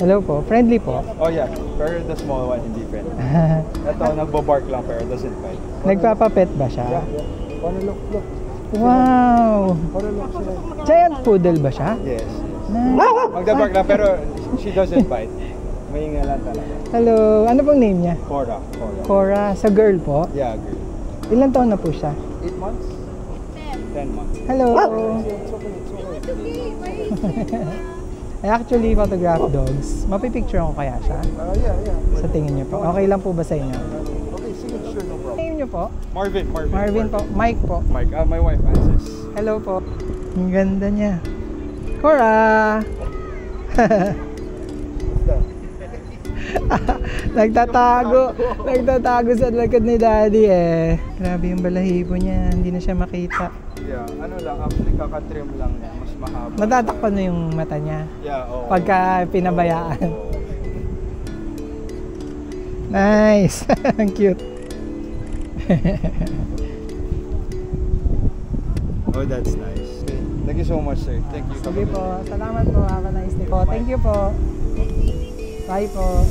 Hello po. Friendly po. Oh yeah, pero the small one hindi friendly. Ito, nagbo-bark lang pero doesn't bite. Nagpapapet ba siya? Yeah. Wanna look. Wow! Wanna look sila. Giant poodle ba siya? Yes. Nice. Magda-bark lang pero she doesn't bite. Mahinga lang talaga. Hello. Ano pong name niya? Cora. Cora. Sa girl po? Yeah, girl. Ilan taon na po siya? 8 months? 10 months. Hello. It's okay. I actually photograph dogs. Mapipicture ko kaya siya? Yeah. Sa tingin niyo po. Okay lang po ba sa inyo? Okay, sige, sure, no problem. Name niyo po? Marvin Po. Mike po. Mike, my wife answers. Hello po. Ang ganda niya. Cora! Nagtatago sa likod ni Daddy eh. Grabe yung balahibo niya, hindi na siya makita. Yeah, ano lang, actually kakatrim lang niya, mas mahaba. Matatakpan na yung mata niya. Yeah, oo. Pagka pinabayaan. Oo. Nice! Ang cute. Oh, that's nice. Thank you so much, sir. Thank you. Sige po, salamat po. Have a nice day po. Thank you po. Bye po.